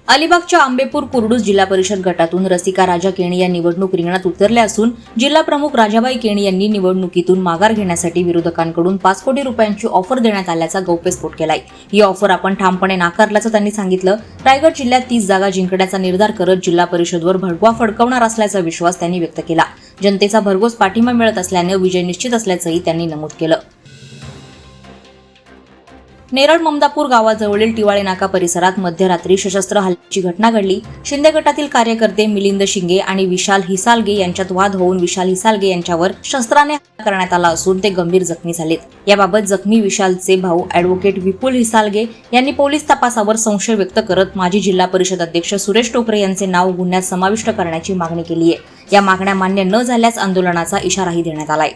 अलिबागच्या आंबेपूर कुर्डूस जिल्हा परिषद गटातून रसिका राजा केणी या निवडणूक रिंगणात उतरल्या असून जिल्हा प्रमुख राजाबाई केणी यांनी निवडणुकीतून माघार घेण्यासाठी विरोधकांकडून 5 कोटी रुपयांची ऑफर देण्यात आल्याचा गौप्यस्फोट केलाय। ही ऑफर आपण ठामपणे नाकारल्याचं त्यांनी सांगितलं। रायगड जिल्ह्यात 30 जागा जिंकण्याचा निर्धार करत जिल्हा परिषदवर भडकवा फडकवणार असल्याचा विश्वास त्यांनी व्यक्त केला। जनतेचा भरघोस पाठिंबा मिळत असल्याने विजय निश्चित असल्याचंही त्यांनी नमूद केलं। नेरळ ममदापूर गावाजवळील टिवाळे नाका परिसरात मध्यरात्री सशस्त्र हल्ल्याची घटना घडली। शिंदे गटातील कार्यकर्ते मिलिंद शिंगे आणि विशाल हिसालगे यांच्यात वाद होऊन विशाल हिसालगे यांच्यावर शस्त्राने हल्ला करण्यात आला असून ते गंभीर जखमी झालेत। याबाबत जखमी विशालचे भाऊ ॲडव्होकेट विपुल हिसालगे यांनी पोलीस तपासावर संशय व्यक्त करत माजी जिल्हा परिषद अध्यक्ष सुरेश टोकरे यांचे नाव गुन्ह्यात समाविष्ट करण्याची मागणी केली आहे। या मागण्या मान्य न झाल्यास आंदोलनाचा इशाराही देण्यात आलाय।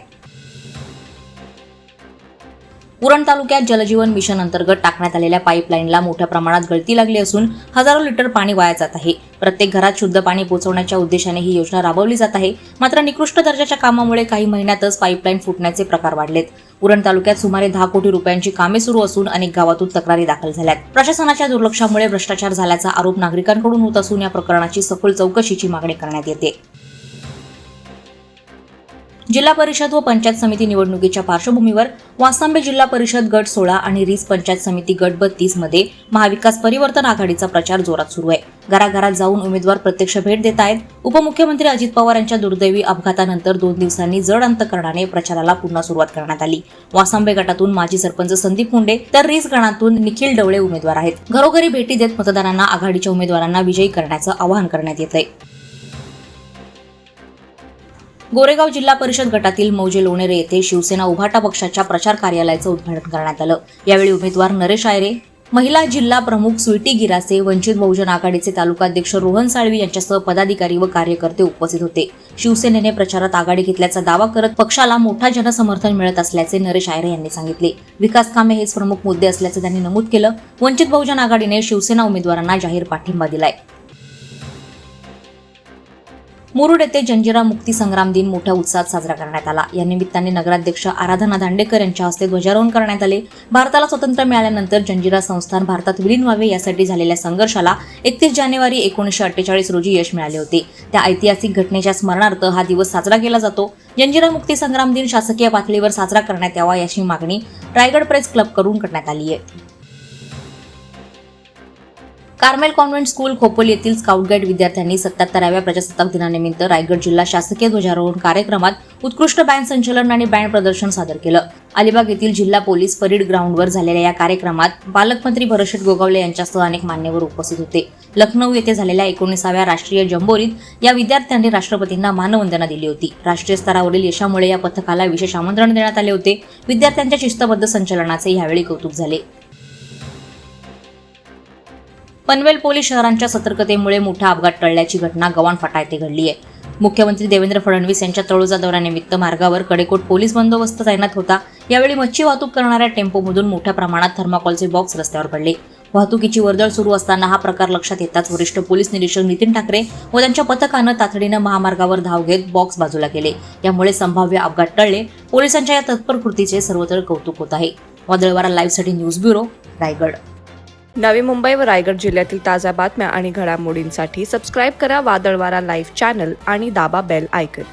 उरण तालुक्यात जलजीवन मिशन अंतर्गत टाकण्यात आलेल्या पाईपलाईनला मोठ्या प्रमाणात गळती लागली असून हजारो लिटर पाणी वाया जात आहे। प्रत्येक घरात शुद्ध पाणी पोहोचवण्याच्या उद्देशाने ही योजना राबवली जात आहे। मात्र निकृष्ट दर्जाच्या कामामुळे काही महिन्यातच पाईपलाईन फुटण्याचे प्रकार वाढलेत। उरण तालुक्यात सुमारे 10 कोटी रुपयांची कामे सुरू असून अनेक गावातून तक्रारी दाखल झाल्यात। प्रशासनाच्या दुर्लक्षामुळे भ्रष्टाचार झाल्याचा आरोप नागरिकांकडून होत असून या प्रकरणाची सखोल चौकशीची मागणी करण्यात येते। जिल्हा परिषद व पंचायत समिती निवडणुकीच्या पार्श्वभूमीवर वासंबे जिल्हा परिषद गट 16 आणि रीस पंचायत समिती गट 32 मध्ये महाविकास परिवर्तन आघाडीचा प्रचार जोरात सुरू आहे। घराघरात जाऊन उमेदवार प्रत्यक्ष भेट देत आहेत। उपमुख्यमंत्री अजित पवार यांच्या दुर्दैवी अपघातानंतर 2 दिवसांनी जड अंतकरणाने प्रचाराला पुन्हा सुरुवात करण्यात आली। वासंबे गटातून माजी सरपंच संदीप मुंडे तर रीस गणातून निखिल डवळे उमेदवार आहेत। घरोघरी भेटी देत मतदारांना आघाडीच्या उमेदवारांना विजयी करण्याचं आवाहन करण्यात येत आहे। गोरेगाव जिल्हा परिषद गटातील मौजे लोणेरे येथे शिवसेना उभाटा पक्षाच्या प्रचार कार्यालयाचं उद्घाटन करण्यात आलं। यावेळी उमेदवार नरेश आयरे, महिला जिल्हा प्रमुख स्वीटी गिरासे, वंचित बहुजन आघाडीचे तालुकाध्यक्ष रोहन साळवी यांच्यासह पदाधिकारी व कार्यकर्ते उपस्थित होते। शिवसेनेने प्रचारात आघाडी घेतल्याचा दावा करत पक्षाला मोठा जनसमर्थन मिळत असल्याचे नरेश आयरे यांनी सांगितले। विकास कामे हेच प्रमुख मुद्दे असल्याचे त्यांनी नमूद केलं। वंचित बहुजन आघाडीने शिवसेना उमेदवारांना जाहीर पाठिंबा दिलाय। मुरुड येथे जंजिरा मुक्ती संग्राम दिन मोठ्या उत्साहात साजरा करण्यात आला। या निमित्ताने नगराध्यक्ष आराधना दांडेकर यांच्या हस्ते ध्वजारोहण करण्यात आले। भारताला स्वातंत्र्य मिळाल्यानंतर जंजिरा संस्थान भारतात विलीन व्हावे यासाठी झालेल्या संघर्षाला 31 जानेवारी 1948 रोजी यश मिळाले होते। त्या ऐतिहासिक घटनेच्या स्मरणार्थ हा दिवस साजरा केला जातो। जंजिरा मुक्ती संग्राम दिन शासकीय पातळीवर साजरा करण्यात यावा याची मागणी रायगड प्रेस क्लबकडून करण्यात आली आहे। कार्मेल कॉन्व्हेंट स्कूल खोपोली येथील स्काउट गाईड विद्यार्थ्यांनी 77व्या प्रजासत्ताक दिनानिमित्त रायगड जिल्हा शासकीय ध्वजारोहण कार्यक्रमात उत्कृष्ट बँड संचलन आणि बँड प्रदर्शन सादर केलं। अलिबाग येथील जिल्हा पोलीस परेड ग्राउंडवर झालेल्या या कार्यक्रमात पालकमंत्री भरतशेठ गोगावले यांच्यासह अनेक मान्यवर उपस्थित होते। लखनौ येथे झालेल्या 19व्या राष्ट्रीय जंबोरीत या विद्यार्थ्यांनी राष्ट्रपतींना मानवंदना दिली होती। राष्ट्रीय स्तरावरील यशामुळे या पथकाला विशेष आमंत्रण देण्यात आले होते। विद्यार्थ्यांच्या शिस्तबद्ध संचलनाचे यावेळी कौतुक झाले। पनवेल पोलीस शहरांच्या सतर्कतेमुळे मोठा अपघात टळल्याची घटना गव्हाण फाटा येथे घडली आहे। मुख्यमंत्री देवेंद्र फडणवीस यांच्या तळोजा दौऱ्यानिमित्त मार्गावर कडेकोट पोलीस बंदोबस्त तैनात होता। यावेळी मच्छी वाहतूक करणाऱ्या टेम्पोमधून मोठ्या प्रमाणात थर्माकोलचे बॉक्स रस्त्यावर पडले। वाहतुकीची वर्दळ सुरू असताना हा प्रकार लक्षात येताच वरिष्ठ पोलीस निरीक्षक नितीन ठाकरे व त्यांच्या पथकानं तातडीनं महामार्गावर धाव घेत बॉक्स बाजूला केले। यामुळे संभाव्य अपघात टळले। पोलिसांच्या या तत्पर कृतीचे सर्वत्र कौतुक होत आहे। वादळवारा लाईव्हसाठी न्यूज ब्युरो, रायगड। नवी मुंबई व रायगड जिल्ह्यातील ताज्या बातम्या आणि घडामोडींसाठी सबस्क्राईब करा वादळवारा लाईव्ह चॅनल आणि दाबा बेल आयकॉन।